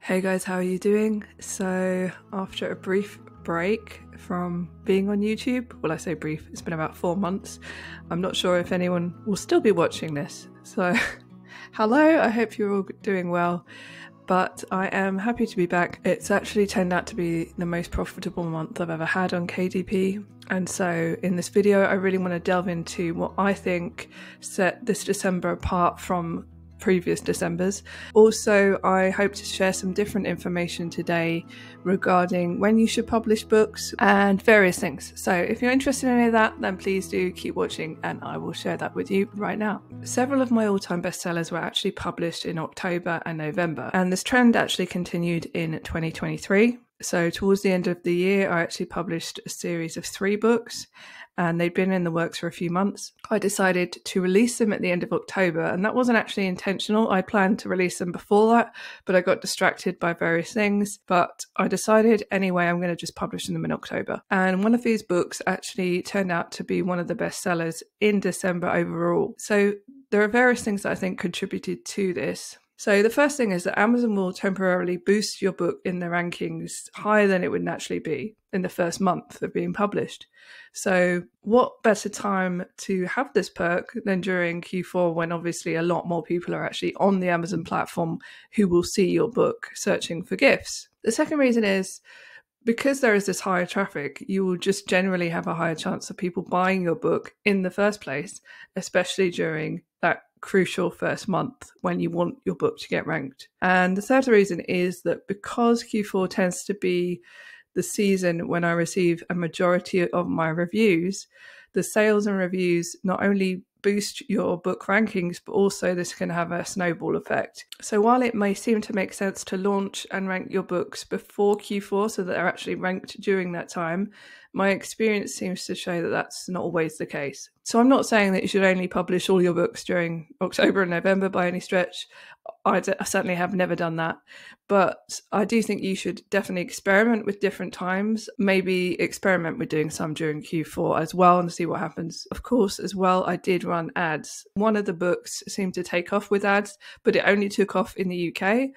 Hey guys, how are you doing? So, after a brief break from being on YouTube, well, I say brief, it's been about 4 months. I'm not sure if anyone will still be watching this. So, hello, I hope you're all doing well. But I am happy to be back. It's actually turned out to be the most profitable month I've ever had on KDP. And so in this video, I really want to delve into what I think set this December apart from previous Decembers. Also, I hope to share some different information today regarding when you should publish books and various things. So if you're interested in any of that, then please do keep watching and I will share that with you right now. Several of my all-time bestsellers were actually published in October and November, and this trend actually continued in 2023. So towards the end of the year, I actually published a series of 3 books, and they'd been in the works for a few months. I decided to release them at the end of October, and that wasn't actually intentional. I planned to release them before that, but I got distracted by various things. But I decided anyway, I'm going to just publish them in October. And one of these books actually turned out to be one of the best sellers in December overall. So there are various things that I think contributed to this. So the first thing is that Amazon will temporarily boost your book in the rankings higher than it would naturally be in the first month of being published. So what better time to have this perk than during Q4, when obviously a lot more people are actually on the Amazon platform who will see your book searching for gifts. The second reason is because there is this higher traffic, you will just generally have a higher chance of people buying your book in the first place, especially during that crucial first month when you want your book to get ranked. And the third reason is that because Q4 tends to be the season when I receive a majority of my reviews, the sales and reviews not only boost your book rankings, but also this can have a snowball effect. So while it may seem to make sense to launch and rank your books before Q4 so that they're actually ranked during that time, my experience seems to show that that's not always the case. So I'm not saying that you should only publish all your books during October and November by any stretch. I certainly have never done that. But I do think you should definitely experiment with different times. Maybe experiment with doing some during Q4 as well and see what happens. Of course, as well, I did run ads. One of the books seemed to take off with ads, but it only took off in the UK.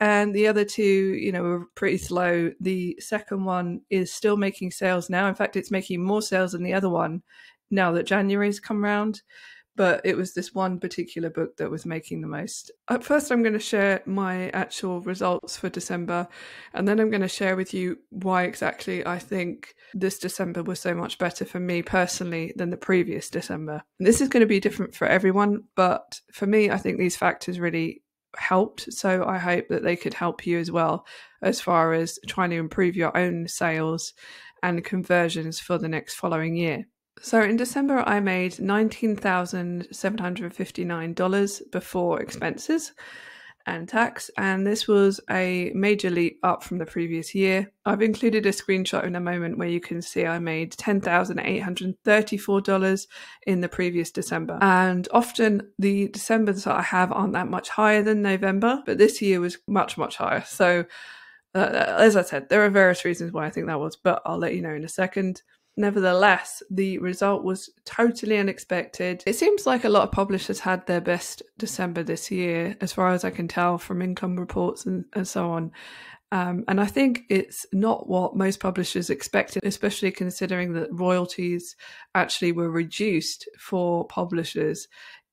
And the other two, were pretty slow. The second one is still making sales now. In fact, it's making more sales than the other one now that January's come around. But it was this one particular book that was making the most. At first, I'm going to share my actual results for December, and then I'm going to share with you why exactly I think this December was so much better for me personally than the previous December. And this is going to be different for everyone, but for me, I think these factors really helped. So I hope that they could help you as well as far as trying to improve your own sales and conversions for the next following year. So in December, I made $19,759 before expenses and tax, and this was a major leap up from the previous year. I've included a screenshot in a moment where you can see I made $10,834 in the previous December. And often the Decembers that I have aren't that much higher than November, but this year was much, much higher. So as I said, there are various reasons why I think that was, but I'll let you know in a second. Nevertheless, the result was totally unexpected. It seems like a lot of publishers had their best December this year, as far as I can tell from income reports and so on. And I think it's not what most publishers expected, especially considering that royalties actually were reduced for publishers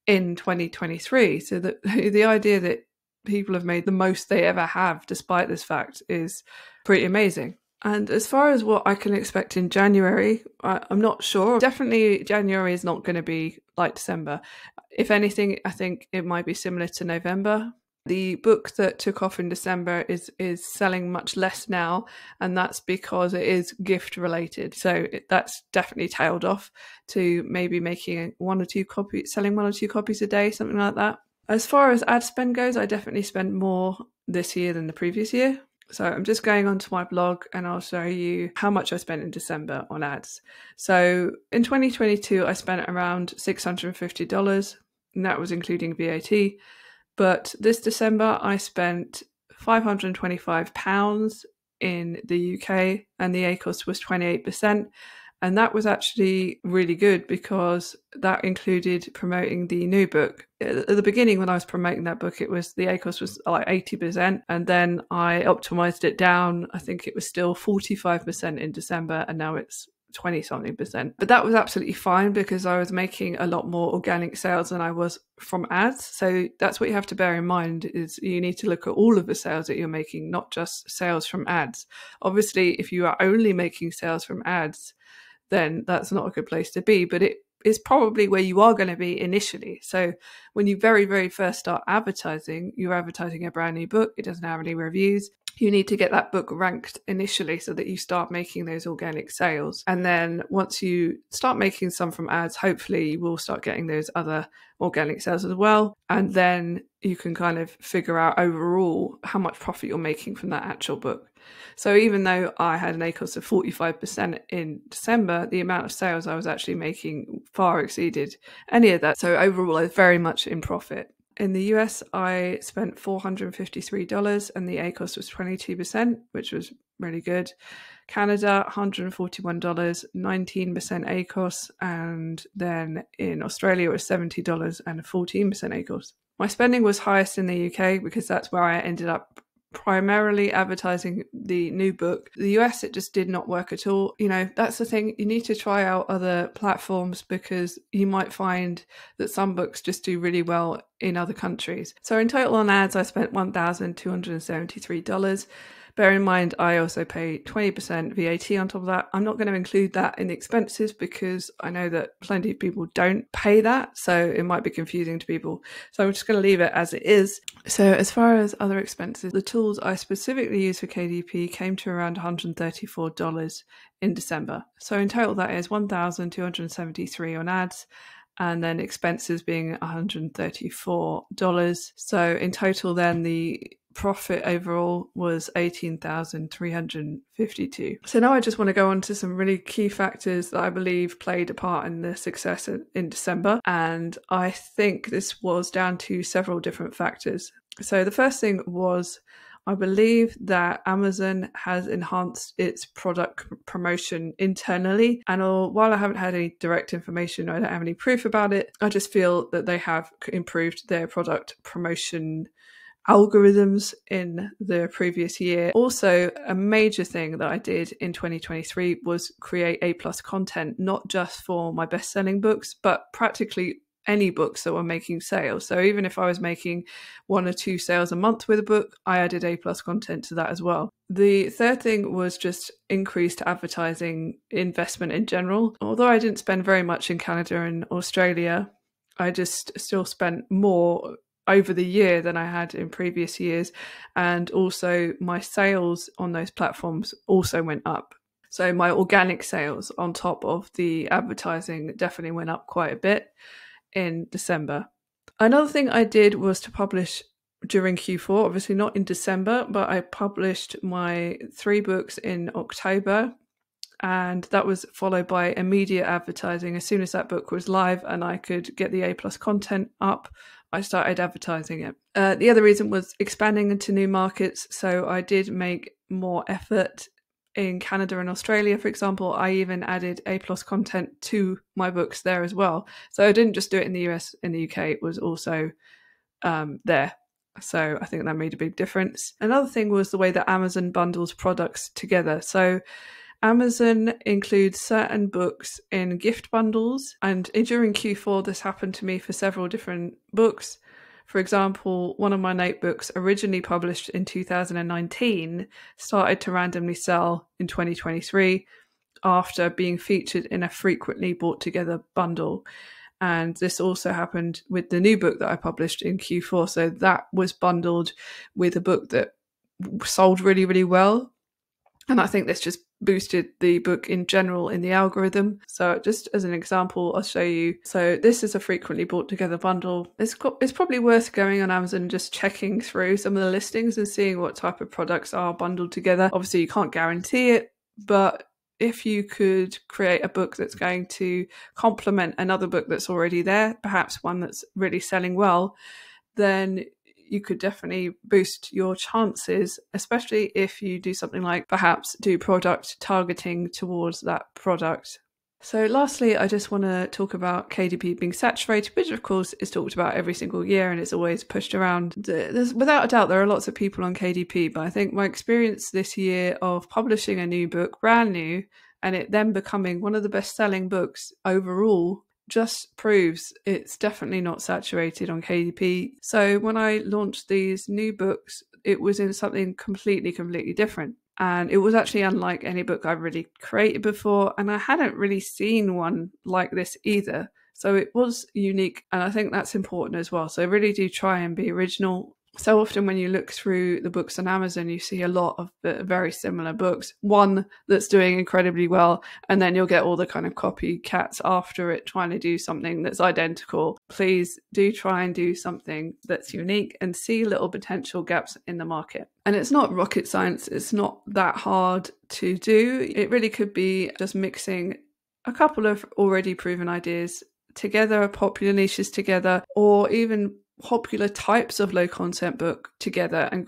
in 2023. So that the idea that people have made the most they ever have despite this fact is pretty amazing. And as far as what I can expect in January, I'm not sure. Definitely January is not going to be like December. If anything, I think it might be similar to November. The book that took off in December is selling much less now, and that's because it is gift related. So that's definitely tailed off to maybe making selling 1 or 2 copies a day, something like that. As far as ad spend goes, I definitely spent more this year than the previous year. So I'm just going onto my blog and I'll show you how much I spent in December on ads. So in 2022, I spent around $650, and that was including VAT. But this December, I spent £525 in the UK, and the ACOS was 28%. And that was actually really good because that included promoting the new book. At the beginning, when I was promoting that book, the ACOS was like 80%. And then I optimized it down. I think it was still 45% in December, and now it's 20-something%. But that was absolutely fine because I was making a lot more organic sales than I was from ads. So that's what you have to bear in mind, is you need to look at all of the sales that you're making, not just sales from ads. Obviously, if you are only making sales from ads, then that's not a good place to be, but it is probably where you are going to be initially. So when you very, very first start advertising, you're advertising a brand new book. It doesn't have any reviews. You need to get that book ranked initially so that you start making those organic sales. And then once you start making some from ads, hopefully you will start getting those other organic sales as well. And then you can kind of figure out overall how much profit you're making from that actual book. So even though I had an ACOS of 45% in December, the amount of sales I was actually making far exceeded any of that. So overall, I was very much in profit. In the US, I spent $453 and the ACOS was 22%, which was really good. Canada, $141, 19% ACOS. And then in Australia, it was $70 and 14% ACOS. My spending was highest in the UK because that's where I ended up primarily advertising the new book. The US, it just did not work at all. You know, that's the thing. You need to try out other platforms because you might find that some books just do really well in other countries. So in total on ads, I spent $1,273. Bear in mind, I also pay 20% VAT on top of that. I'm not going to include that in the expenses because I know that plenty of people don't pay that. So it might be confusing to people. So I'm just going to leave it as it is. So as far as other expenses, the tools I specifically used for KDP came to around $134 in December. So in total, that is $1,273 on ads, and then expenses being $134. So in total, then the profit overall was $18,352. So now I just want to go on to some really key factors that I believe played a part in the success in December. And I think this was down to several different factors. So the first thing was, I believe that Amazon has enhanced its product promotion internally. And while I haven't had any direct information, I don't have any proof about it, I just feel that they have improved their product promotion algorithms in the previous year. Also, a major thing that I did in 2023 was create A+ content, not just for my best-selling books, but practically any books that were making sales. So even if I was making 1 or 2 sales a month with a book, I added A+ content to that as well. The third thing was just increased advertising investment in general. Although I didn't spend very much in Canada and Australia, I just still spent more over the year than I had in previous years. And also my sales on those platforms also went up. So my organic sales on top of the advertising definitely went up quite a bit in December. Another thing I did was to publish during Q4, obviously not in December, but I published my 3 books in October. And that was followed by immediate advertising. As soon as that book was live and I could get the A+ content up, I started advertising it. The other reason was expanding into new markets. So I did make more effort in Canada and Australia, for example. I even added A+ content to my books there as well. So I didn't just do it in the US, in the UK, it was also there. So I think that made a big difference. Another thing was the way that Amazon bundles products together. So Amazon includes certain books in gift bundles, and during Q4 this happened to me for several different books. For example, one of my notebooks, originally published in 2019, started to randomly sell in 2023 after being featured in a frequently bought together bundle. And this also happened with the new book that I published in Q4. So that was bundled with a book that sold really, really well. And I think this just boosted the book in general in the algorithm. So just as an example, I'll show you. So this is a frequently bought together bundle. It's probably worth going on Amazon and just checking through some of the listings and seeing what type of products are bundled together. Obviously, you can't guarantee it, but if you could create a book that's going to complement another book that's already there, perhaps one that's really selling well, then you could definitely boost your chances, especially if you do something like perhaps do product targeting towards that product So lastly, I just want to talk about KDP being saturated, which of course is talked about every single year and it's always pushed around. Without a doubt, there are lots of people on KDP, but I think my experience this year of publishing a new book, brand new, and it then becoming one of the best-selling books overall just proves it's definitely not saturated on KDP. So when I launched these new books, it was in something completely different. And it was actually unlike any book I've really created before. And I hadn't really seen one like this either. So it was unique. And I think that's important as well. So really do try and be original. So often when you look through the books on Amazon, you see a lot of very similar books. One that's doing incredibly well, and then you'll get all the kind of copycats after it trying to do something that's identical. Please do try and do something that's unique and see little potential gaps in the market. And it's not rocket science. It's not that hard to do. It really could be just mixing a couple of already proven ideas together, popular niches together, or even popular types of low content book together and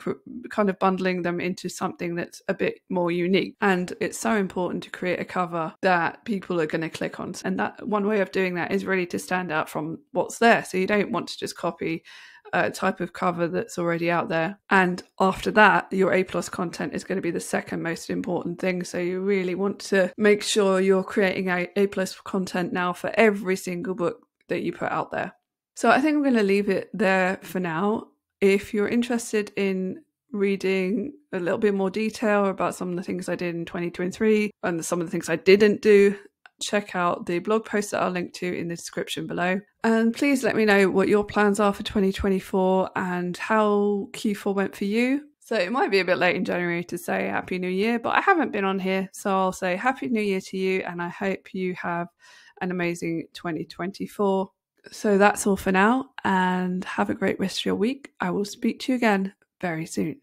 kind of bundling them into something that's a bit more unique. And it's so important to create a cover that people are going to click on. And that one way of doing that is really to stand out from what's there. So you don't want to just copy a type of cover that's already out there. And after that, your A+ content is going to be the second most important thing. So you really want to make sure you're creating A+ content now for every single book that you put out there. So I think I'm going to leave it there for now. If you're interested in reading a little bit more detail about some of the things I did in 2023 and some of the things I didn't do, check out the blog post that I'll link to in the description below. And please let me know what your plans are for 2024 and how Q4 went for you. So it might be a bit late in January to say Happy New Year, but I haven't been on here. So I'll say Happy New Year to you, and I hope you have an amazing 2024. So that's all for now, and have a great rest of your week. I will speak to you again very soon.